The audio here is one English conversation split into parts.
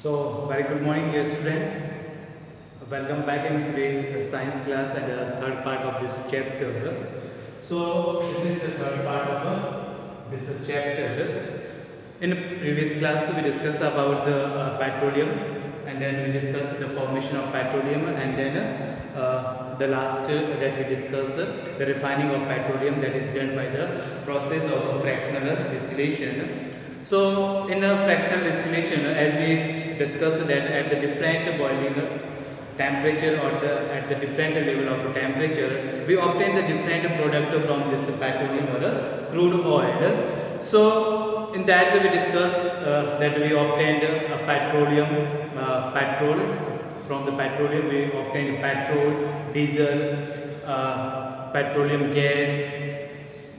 So, very good morning, dear student. Welcome back in today's science class and the third part of this chapter. So, this is the third part of this chapter. In the previous class, we discussed about the petroleum, and then we discussed the formation of petroleum, and then the last that we discussed the refining of petroleum, that is done by the process of fractional distillation. So, in a fractional distillation, as we discussed that at the different boiling temperature or at the different level of temperature, we obtain the different product from this petroleum or crude oil. So, in that we discussed that we obtained a petrol. From the petroleum we obtained petrol, diesel, petroleum gas,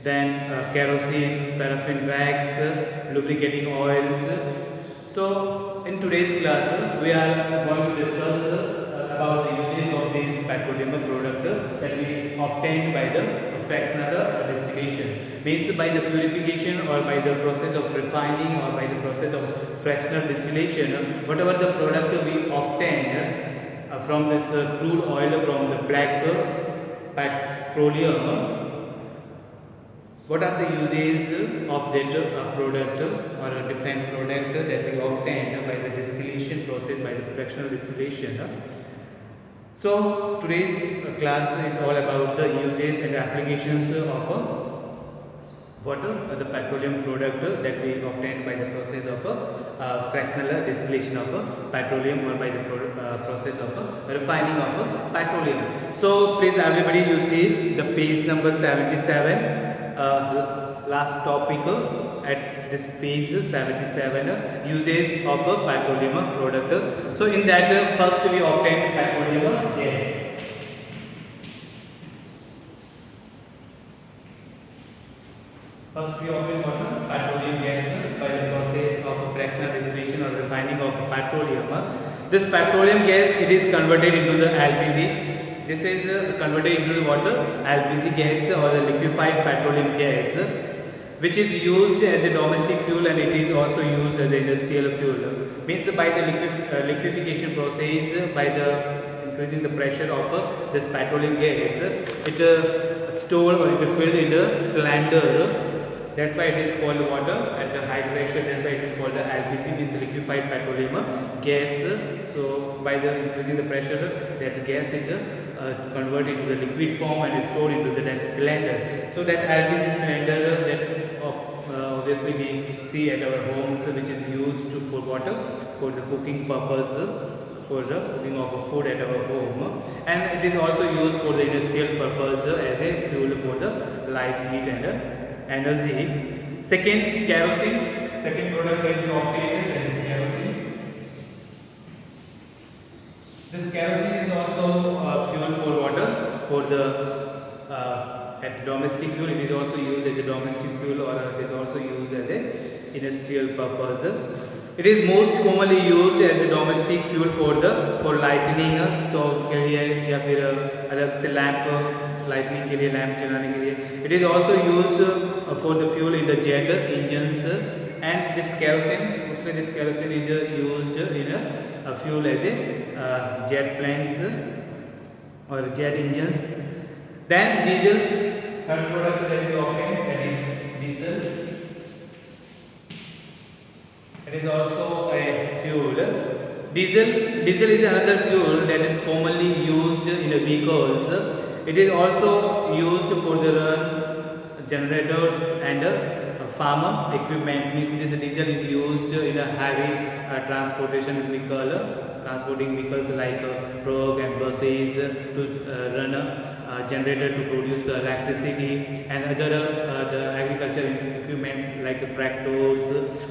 then kerosene, paraffin wax, lubricating oils. So, in today's class, we are going to discuss about the usage of these petroleum product that we obtained by the fractional distillation. Means by the purification or by the process of refining or by the process of fractional distillation, whatever the product we obtained from this crude oil, from the black petroleum, what are the uses of that product or a different product that we obtained by the distillation process, by the fractional distillation. So, today's class is all about the uses and the applications of the petroleum product that we obtained by the process of fractional distillation of petroleum or by the process of refining of petroleum. So, please everybody, you see the page number 77. Last topic at this page 77, uses of a petroleum product. So in that first we obtain petroleum gas. First we obtain what? Petroleum gas by the process of fractional distillation or refining of petroleum. This petroleum gas, it is converted into the LPG. This is converted into the water, LPG gas or the liquefied petroleum gas, which is used as a domestic fuel and it is also used as an industrial fuel. Means by the liquefaction process, by the increasing the pressure of this petroleum gas, it stored or it filled in the cylinder. That's why it is called water at the high pressure. That's why it is called the LPG, means liquefied petroleum gas. So by the increasing the pressure, that gas is converted into the liquid form and is stored into that cylinder. So that LPG cylinder that obviously we see at our homes, which is used for water, for the cooking purpose, for the cooking of food at our home, and it is also used for the industrial purpose as a fuel for the light heat and energy. Second, kerosene. Second product that we obtain, that is kerosene. This kerosene is also fuel for water, for the at domestic fuel. It is also used as a domestic fuel or it is also used as a industrial purpose. It is most commonly used as a domestic fuel for lighting stove के लिए या फिर अलग से lamp lightning के लिए, lamp जलाने के लिए. It is also used for the fuel in the jet engines, and this kerosene, उसमें this kerosene is used in a fuel as a jet planes or jet engines. Then diesel, third product that we obtain, that is diesel. It is also a fuel. Diesel is another fuel that is commonly used in vehicles. It is also used for the generators and farm equipment. Means this diesel is used in a heavy transportation vehicle, transporting vehicles like truck and buses to run a generator to produce the electricity, and other the agriculture equipments like tractors.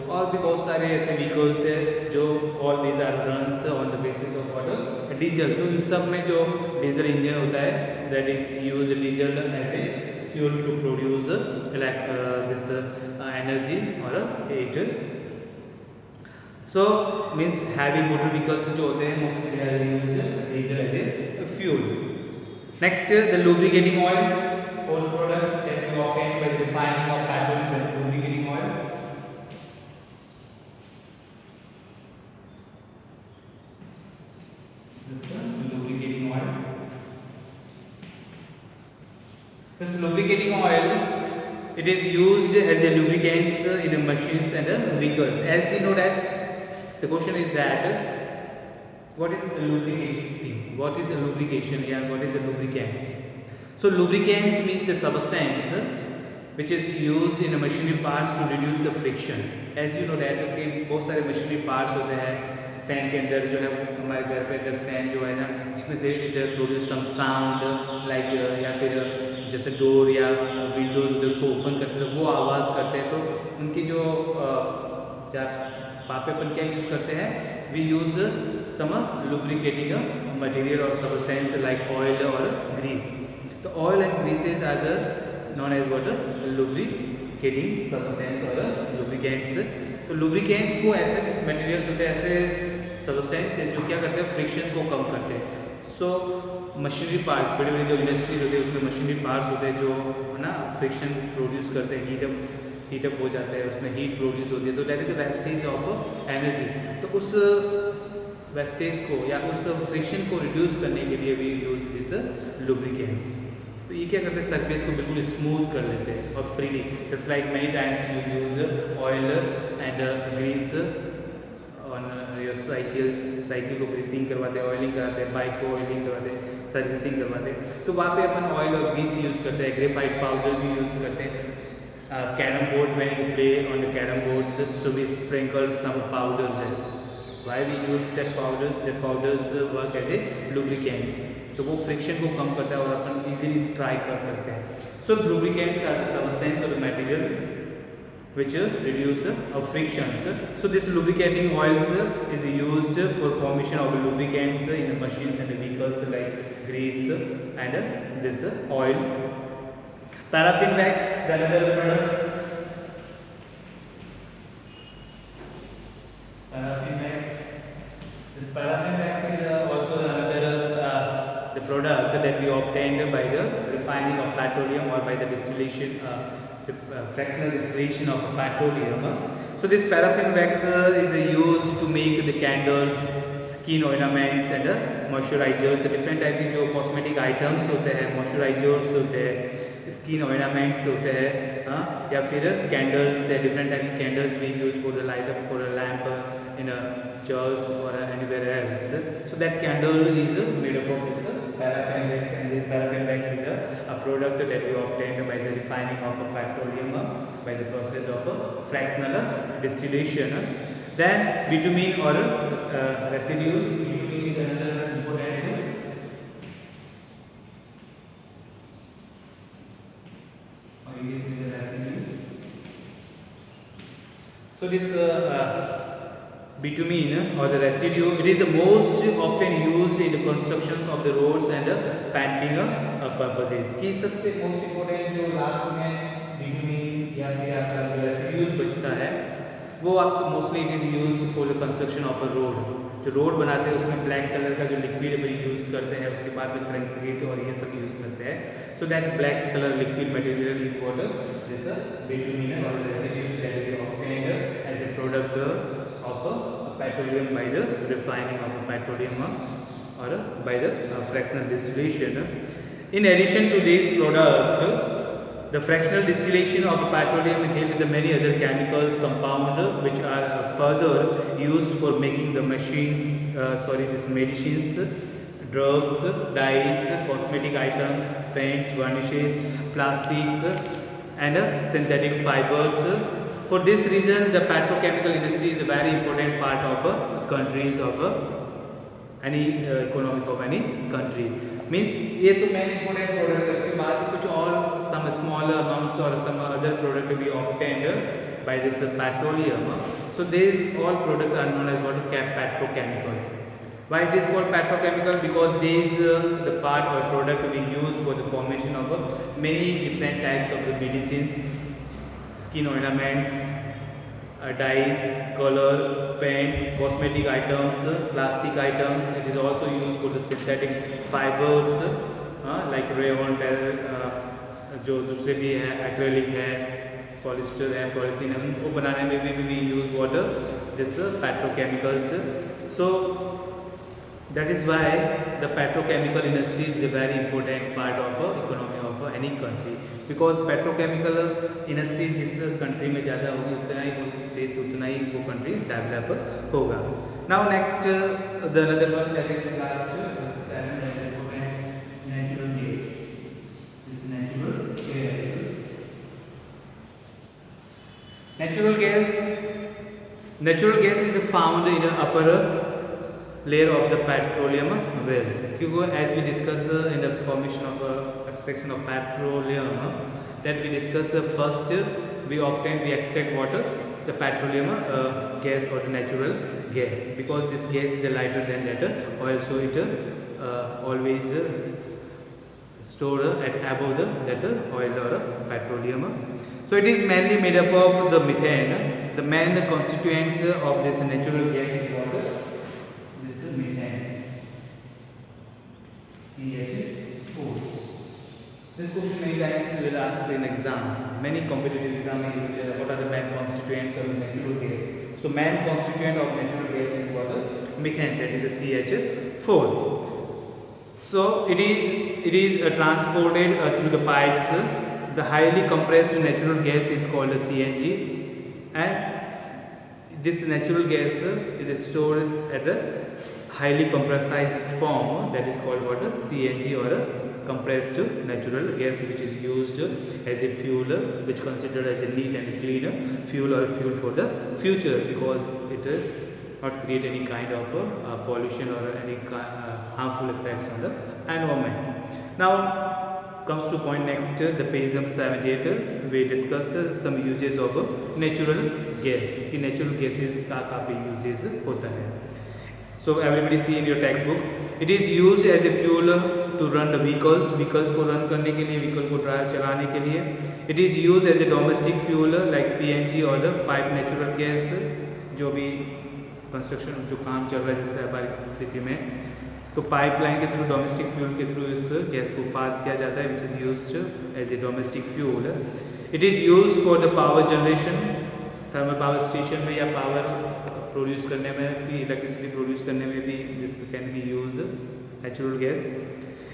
और भी बहुत सारे ऐसे vehicles हैं जो all these are runs on the basis of water diesel. तो इन सब में जो diesel engine होता है, that is use diesel as a fuel to produce this energy or heat. So means heavy motor vehicles जो होते हैं mostly they are used diesel as a fuel. Next, the lubricating oil, fourth product that we obtain by the refining of petroleum, the lubricating oil. This lubricating oil, it is used as a lubricants in the machines and the vehicles. As we know that the question is that what is a lubricating? What is a lubrication? Yeah, what is a lubricants? So lubricants means the substance which is used in a machinery parts to reduce the friction. As you know that okay, बहुत सारे machinery parts होते हैं, fan के अंदर जो है हमारे घर पे अंदर फैन जो है ना उसमें से it produce some sound like या फिर जैसे डोर या विंडोज उसको ओपन करते हैं तो वो आवाज़ करते हैं, तो उनकी जो वहाँ पे अपन क्या यूज़ करते हैं, we use some lubricating material और सब्सटेंस लाइक ऑयल और ग्रीस. तो oil and greases are the known as what lubricating substance और लुब्रिकेंट्स. तो लुब्रिकेंट्स वो ऐसे मटेरियल्स होते हैं, ऐसे सब्सटेंस है जो क्या करते हैं, फ्रिक्शन को कम करते हैं. सो मशीनरी पार्ट्स, बड़ी बड़ी जो इंडस्ट्रीज होती है उसमें मशीनरी पार्ट्स होते हैं जो ना फ्रिक्शन प्रोड्यूस करते हैं, हीटअप हो जाता है, उसमें हीट प्रोड्यूस होती है, तो that is a wastage of energy. तो उस वेस्टेज को या उस फ्रिक्शन को रिड्यूस करने के लिए वी यूज दिस लुब्रिकेंट्स. तो ये क्या करते हैं, सरफेस को बिल्कुल स्मूथ कर लेते हैं और freely, just like many times you use oil and grease on your cycle को ग्रीसिंग करवाते हैं, ऑयलिंग कराते हैं, बाइक को ऑयलिंग करवाते हैं, सर्विसिंग करवाते हैं. तो वहाँ पे अपन ऑयल और ग्रीस यूज़ करते हैं, ग्रेफाइट पाउडर भी यूज़ करते हैं. Carrom board, when you play on the carrom boards, so we sprinkle some powder there. Why we use that powders? The powders work as a lubricants. तो वो friction को कम करता है और अपन इजीली स्ट्राइक कर सकते हैं. So lubricants are the substance or the material which reduce frictions. So this lubricating oils is used for formation of lubricants in the machines and the vehicles like grease and this oil. Paraffin wax, the another product. Paraffin wax. This paraffin wax is also another the product that we obtained by the refining of petroleum or by the distillation, fractional distillation of petroleum. So this paraffin wax is used to make the candles, skin ornaments and moisturizers. Different type के जो cosmetic items होते हैं, moisturizers होते हैं, skin ornaments होते हैं, हाँ, या फिर कैंडल्स है, डिफरेंट टाइप की candles we use for the light up for a lamp in a church और anywhere else. So that candle is made up of this paraffin wax, and this paraffin wax is a product that we obtained by the refining of petroleum by the process of fractional distillation. Then bitumen or residues. Bitumen is another important. This is a residue. So this bitumen or the residue, it is the most often used in the constructions of the roads and painting purposes. कि सबसे most important जो last में bitumen या फिर आपका residues बचता है वो आपको mostly it is used for the construction of a road. जो रोड बनाते हैं उसमें ब्लैक कलर का जो लिक्विड भी यूज़ करते हैं, उसके बाद में कंक्रीट और ये सब यूज़ करते हैं. So that black color liquid material is what this bitumen or residue that we obtained as a product of petroleum by the refining of petroleum or by the fractional distillation. In addition to this product, the fractional distillation of petroleum help with the many other chemicals compound which are further used for making the machines, these medicines, drugs, dyes, cosmetic items, paints, varnishes, plastics and synthetic fibers. For this reason the petrochemical industry is a very important part of countries of any economic of any country. Means ये तो main important product है, उसके बाद कुछ और some smaller amounts or some other product we obtained by this petroleum. So these all products are known as what petrochemicals. Why it is called petrochemical? Because these the part or product we use for the formation of many different types of the medicines, skin ornaments, dyes, color, paints, cosmetic items, plastic items. It is also used for the synthetic fibers like rayon, जो दूसरे भी है, acrylic है, polyester है, polythene है, उनको बनाने में भी we use water this petrochemicals. So that is why the petrochemical industry is a very important part of economy of of any country, because petrochemical industry जिस कंट्री में ज़्यादा होगी उतना ही वो देश, उतना ही वो कंट्री डेवलप होगा. Now next the another one that is last 7 natural gas. This natural gas. Natural gas is found in the upper layer of the petroleum wells. क्योंकि as we discuss in the formation of a section of petroleum, that we discuss first we extract water, the petroleum gas or the natural gas, because this gas is lighter than that oil, so it always store at above that oil or petroleum. So it is mainly made up of the methane. The main constituents of this natural gas is what? This is methane, CH4. This question many times will ask in exams. Many competitive exams, what are the main constituents of natural gas? So main constituent of natural gas is what? Methane, that is a CH4. So it is transported through the pipes. The highly compressed natural gas is called a CNG, and this natural gas is stored at a highly compressed form, that is called what? CNG, or a compressed natural gas, which is used as a fuel, which considered as a neat and clean fuel or fuel for the future, because it not create any kind of pollution or any harmful effects on the environment. Now comes to point next, the page number 78, we discuss some uses of natural gas. कि natural gases का काफ़ी uses होता है. So everybody see in your textbook, it is used as a fuel to run the vehicles को run करने के लिए, vehicle को drive चलाने के लिए. It is used as a domestic fuel like PNG or the pipe natural gas, जो भी कंस्ट्रक्शन जो काम चल रहा है जैसे हमारी सिटी में, तो पाइपलाइन के थ्रू, डोमेस्टिक फ्यूल के थ्रू इस गैस को पास किया जाता है, which is used as a domestic fuel. It is used for the power generation, thermal power station में या पावर प्रोड्यूस करने में भी, इलेक्ट्रिसिटी प्रोड्यूस करने में भी this can be use natural gas.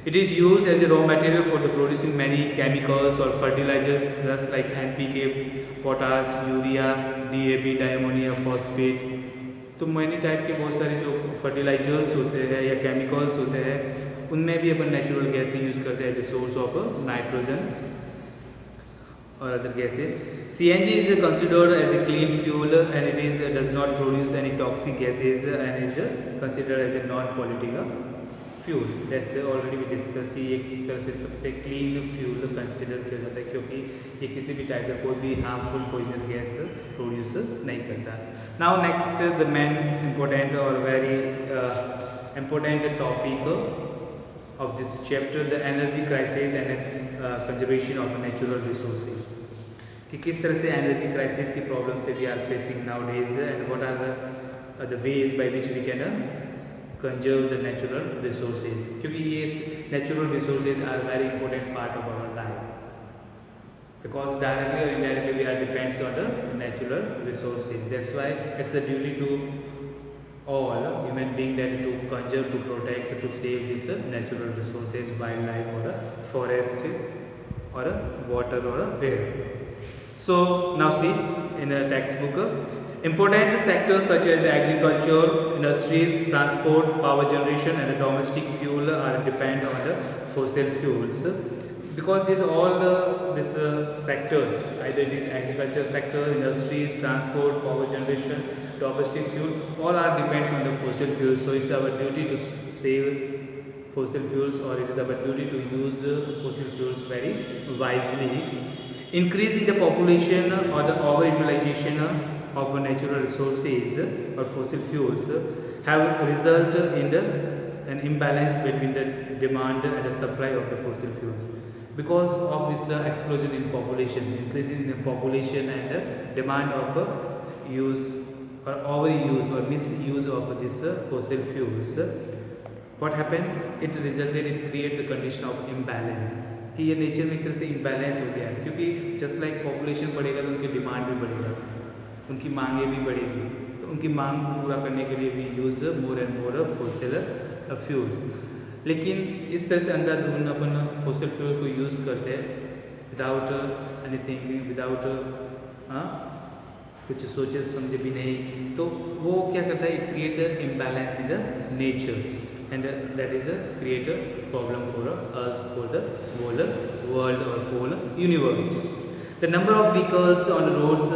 It is use as a raw material for the producing many chemicals और fertilisers just like NPK, potash, urea, DAP, diammonium phosphate. तो many type के बहुत सारे जो fertilisers होते हैं या केमिकल्स होते हैं, उनमें भी अपन नेचुरल गैस यूज़ करते हैं as a source of nitrogen और other gases. CNG is considered as a clean fuel and it does not produce any toxic gases and is considered as a non-polluting fuel. That already we discussed कि एक तरह से सबसे clean fuel consider किया जाता है, क्योंकि ये किसी भी टाइप का कोई भी हार्मफुल पॉइजनस गैस प्रोड्यूस नहीं करता. Now next the main important or very important topic of this chapter, the energy crisis and conservation of natural resources. कि किस तरह से एनर्जी क्राइसिस की प्रॉब्लम से we are facing nowadays and what are the ways by which we can conserve the natural resources, क्योंकि ये natural resources are very important part of our life, because directly or indirectly we are depends on the natural resources. That's why it's a duty to all human being that to conserve, to protect, to save these natural resources, wildlife or forest or water or air. So now see in a textbook, important sectors such as the agriculture, industries, transport, power generation and the domestic fuel are depend on the fossil fuels. Because these all these sectors, either it is agriculture sector, industries, transport, power generation, domestic fuel, all are depends on the fossil fuels. So it's our duty to save fossil fuels, or it is our duty to use fossil fuels very wisely. Increasing the population or the overutilization of natural resources or fossil fuels have resulted in an imbalance between the demand and the supply of the fossil fuels. Because of this explosion in population, increasing in population and demand of use or overuse or misuse of this fossil fuels, what happened? It resulted, it create the condition of imbalance, कि ये nature में एक तरह से imbalance हो गया है, क्योंकि जस्ट लाइक पॉपुलेशन बढ़ेगा तो उनकी डिमांड भी बढ़ेगा, उनकी मांगे भी बढ़ेगी, तो उनकी मांग पूरा करने के लिए भी use more and more fossil fuels. लेकिन इस तरह से अंधाधुंध अपन फॉसिल फ्यूल को यूज़ करते हैं विदाउट एनीथिंग, विदाउट कुछ सोचे समझे भी नहीं, तो वो क्या करता है, it create imbalance in the nature and that is a create a problem for us, for the whole world और whole universe. The number of vehicles on roads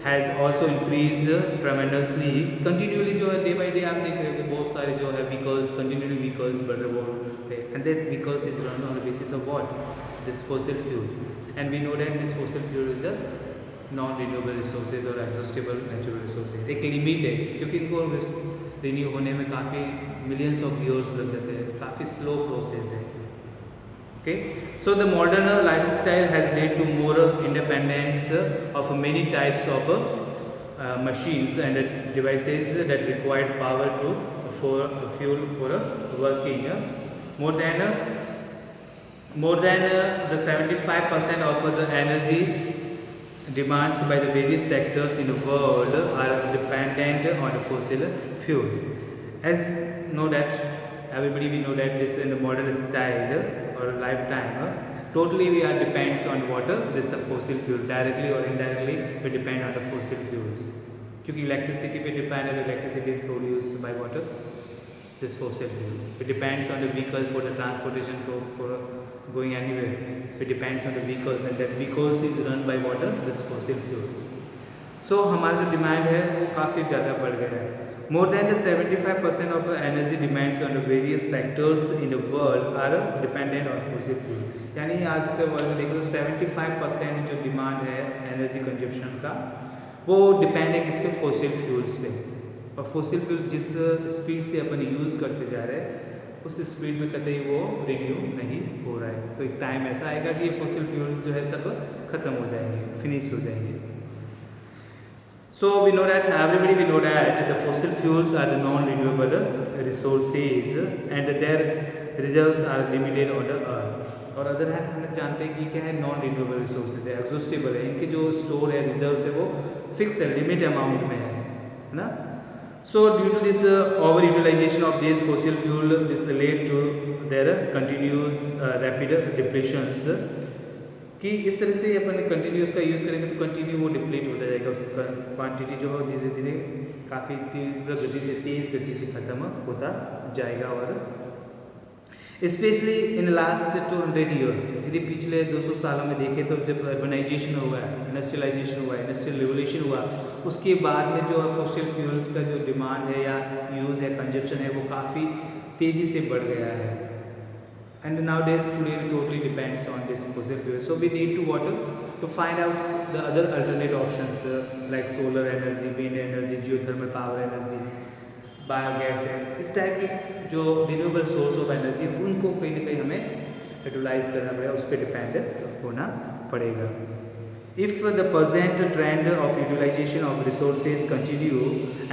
has also increase tremendously. Continuously जो है day by day आप देख रहे हो कि बहुत सारे जो है व्हीकल्स, कंटिन्यूली व्हीकल्स बढ़ रहे वो, and that vehicles is run on the basis of what, this fossil fuels. And we know that this fossil fuel is the non renewable resources और एग्जॉस्टेबल नेचुरल रिसोर्सेज. एक limit है क्योंकि इनको renew होने में काफ़ी मिलियंस ऑफ ईयर्स लग जाते हैं, काफ़ी स्लो प्रोसेस है. Okay, so the modern lifestyle has led to more independence of many types of machines and devices that require power to for fuel for working. More than the 75% of the energy demands by the various sectors in the world are dependent on fossil fuels. As know that everybody we know that this in the modern style or lifetime, totally we are depends on water, this fossil fuel, directly or indirectly we depend on the fossil fuels. क्योंकि electricity पे depend है, the electricity is produced by water, this fossil fuel. It depends on the vehicles for the transportation for going anywhere. It depends on the vehicles and that vehicles is run by water, this fossil fuels. So हमारा जो demand है वो काफ़ी ज़्यादा बढ़ गया है. More than the 75% of the energy demands on the various sectors in the world are dependent on fossil fuel. यानी आज के वर्ल्ड में देखो 75% जो डिमांड है एनर्जी कंजप्शन का वो डिपेंड है किस पे, फॉसिल फ्यूल्स पे. और फॉसिल फ्यूल जिस स्पीड से अपन यूज़ करते जा रहे हैं उस स्पीड में कतई वो रिन्यू नहीं हो रहा है. तो एक टाइम ऐसा आएगा कि ये फॉसिल फ्यूल्स जो है सब खत्म हो जाएंगे, फिनिश हो जाएंगे. So we know that everybody we know that the fossil fuels are the non-renewable resources and their reserves are limited on the earth. और अदर हैंड हम जानते हैं कि क्या है, नॉन रिन्यूएबल रिसोर्सेज है, एग्जॉस्टेबल है, इनके जो स्टोर है, रिजर्व्स है वो फिक्स है, लिमिट अमाउंट में है ना. So due to this over utilization of these fossil fuel, this led to their continuous rapid depletions. कि इस तरह से अपन कंटिन्यू उसका यूज़ करेंगे तो कंटिन्यू वो डिप्लीट होता जाएगा, उसका क्वांटिटी जो है धीरे धीरे काफ़ी तीव्र गति से, तेज़ गति से ख़त्म होता जाएगा. और स्पेशली इन लास्ट 200 ईयर्स, यदि पिछले 200 सालों में देखें तो जब अर्बनाइजेशन हुआ है, इंडस्ट्रियलाइजेशन हुआ है, इंडस्ट्रियल रिवोल्यूशन हुआ, उसके बाद में जो फॉसिल फ्यूल्स का जो डिमांड है या यूज़ है, कंजप्शन है, वो काफ़ी तेज़ी से बढ़ गया है. And nowadays today we totally depends on this fossil fuel. So we need to find out the other alternate options like solar energy, wind energy, geothermal power energy, biogas है. इस टाइप की जो रिन्यूएबल सोर्स ऑफ एनर्जी उनको कहीं ना कहीं हमें utilise करना पड़ेगा, उस पर डिपेंड होना पड़ेगा. If the present trend of utilization of resources continue,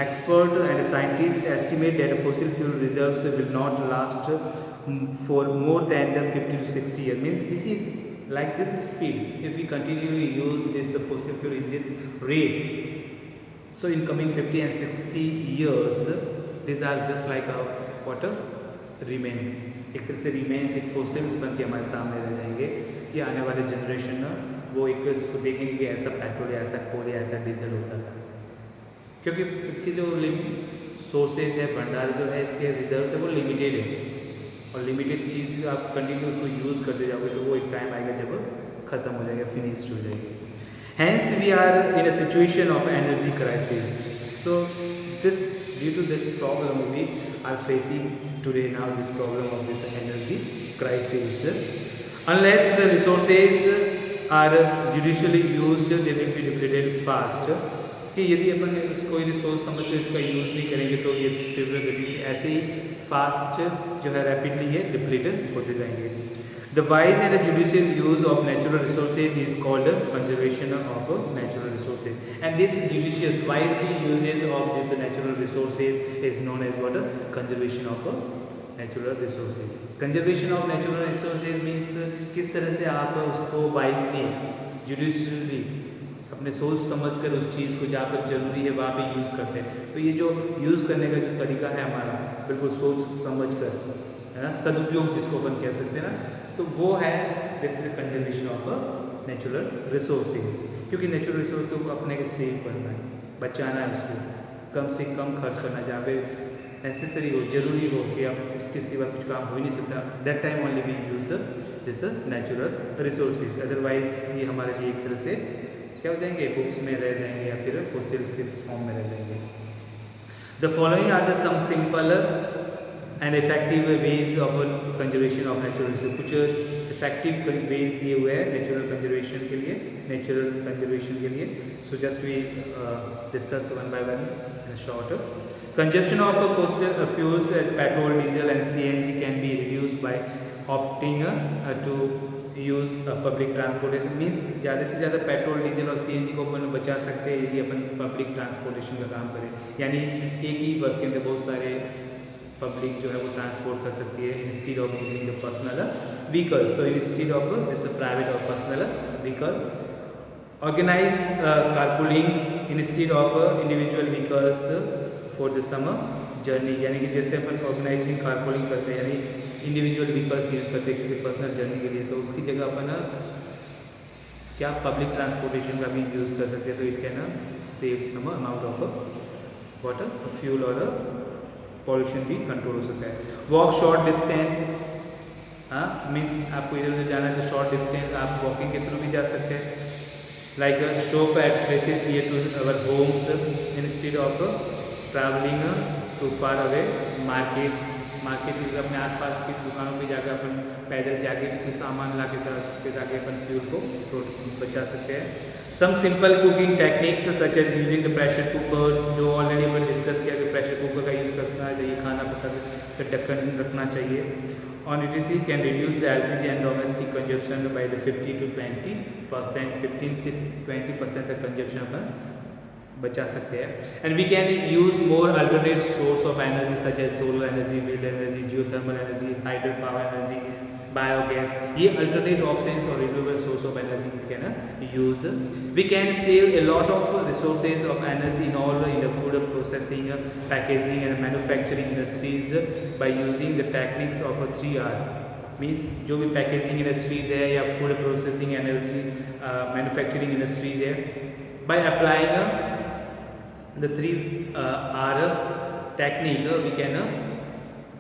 experts and scientists estimate that fossil fuel reserves will not last for more than the 50 to 60 years. Means इसी like this speed, if we continually use this fossil fuel in this rate, so in coming 50 and 60 years, these are just like a what remains. एक तरह से remains, एक fossils बन के हमारे सामने रह जाएंगे कि आने वाले जनरेशन वो एक उसको देखेंगे कि ऐसा पेट्रोल या ऐसा कोल या ऐसा डीजल होता था. क्योंकि इसके जो सोर्सेज है, भंडार जो है, इसके रिजर्व है वो लिमिटेड है. और लिमिटेड चीज़ आप कंटिन्यू उसको यूज़ करते जाओगे तो वो एक टाइम आएगा जब ख़त्म हो जाएगा, फिनिश्ड हो जाएगी. Hence we are in a situation of energy crisis. So this due to this problem we are facing today now, this problem of this energy crisis. Unless the resources are judicially used they will be depleted fast. कि यदि अपन उसको resource समझ के इसका use नहीं करेंगे तो ये तीव्र गति से ऐसे ही फास्ट जो है रैपिडली ये डिप्लीट होते जाएंगे. The wise and judicious use of natural resources is called conservation of natural resources. And this judicious wisely usages of this natural resources is known as what, conservation of natural resources. Conservation of natural resources means किस तरह से आप उसको wisely, judicially अपने सोच समझ कर उस चीज़ को जहाँ पर जरूरी है वहाँ पे यूज़ करते हैं. तो ये जो यूज़ करने का जो तरीका है हमारा, बिल्कुल सोच समझ कर, है ना, सदुपयोग जिसको अपन कह सकते हैं ना, तो वो है this is conservation of natural resources, क्योंकि नेचुरल रिसोर्स को अपने को सेव करना है, बचाना है, उसको कम से कम खर्च करना, जहाँ पे नेसेसरी हो, जरूरी हो कि अब उसके सिवा कुछ काम हो ही नहीं सकता, that time only we use this natural resources. Otherwise ये हमारे लिए एक तरह से क्या हो जाएंगे, बुक्स में रह जाएंगे या फिर फोसिल्स के फॉर्म में रह जाएंगे। The following are the some simple and effective ways of conservation of natural resource. कुछ इफेक्टिव वेज दिए हुए हैं नेचुरल कंजर्वेशन के लिए, नेचुरल कंजर्वेशन के लिए। So just we discuss one by one in short. Consumption of fossil fuels as petrol, diesel and CNG can be reduced by opting to use public transportation. Means ज़्यादा से ज़्यादा petrol, diesel और CNG को अपन बचा सकते हैं यदि अपन public transportation का काम करें, यानी एक ही बस के अंदर बहुत सारे पब्लिक जो है वो ट्रांसपोर्ट कर सकती है instead of using the personal vehicle. So instead of this private और personal vehicle, organise carpoolings instead of individual vehicles for the summer journey, यानी कि जैसे अपन ऑर्गेनाइजिंग कारपूलिंग करते हैं यानी इंडिविजुअल व्हीकल्स यूज़ करते हैं किसी पर्सनल जर्नी के लिए, तो उसकी जगह अपन क्या पब्लिक ट्रांसपोर्टेशन का भी यूज़ कर सकते हैं, तो it can save some amount of water, fuel और पॉल्यूशन भी कंट्रोल हो सकता है। वॉक शॉर्ट डिस्टेंस, मीन्स आपको इधर उधर जाना है तो शॉर्ट डिस्टेंस आप वॉकिंग के थ्रू भी जा सकते हैं, like shop at places near to our homes instead of travelling to far away markets. Market में अपने आसपास की दुकानों पे जाकर अपन पैदल जाके कुछ सामान ला के जाके अपन फ्यूल को बचा सकते हैं। Some simple cooking techniques such as using the pressure cookers, जो ऑलरेडी अपन डिस्कस किया कि प्रेशर कुकर का यूज़ करना चाहिए, खाना पका के ढक्कन रखना चाहिए। On it is can reduce the LPG and domestic consumption by the 50 to 20%, 15 से 20% तक कंजप्शन अपन बचा सकते हैं। And we can use more alternate source of energy such as solar energy, wind energy, geothermal energy, hydro power energy, biogas, ये alternate options और renewable source of energy we can use. We can save a lot of resources of energy in all in the food processing, packaging and manufacturing industries by using the techniques of 3R। Means जो भी packaging industries है या food processing energy manufacturing industries है, by applying the 3R technique we can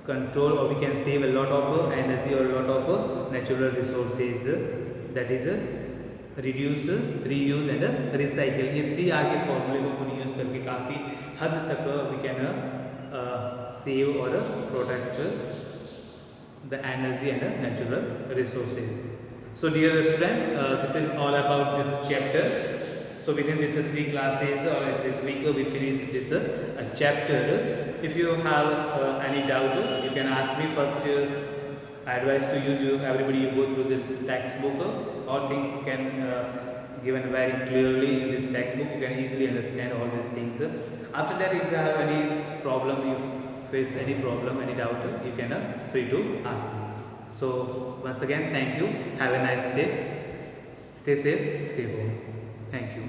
control or we can save a lot of energy or a lot of natural resources, that is reduce, reuse and recycle। ये 3R के फॉर्मूले को अपन use करके काफ़ी हद तक we can save or protect the energy and natural resources। So dear student, this is all about this chapter। So within this 3 classes or this week we finish this chapter। If you have any doubt you can ask me first। I advise to you everybody you go through this textbook, all things can given very clearly in this textbook, you can easily understand all these things। After that if you have any problem, you face any problem, any doubt, you can free to ask me। So once again thank you, have a nice day, stay safe, stay home, thank you।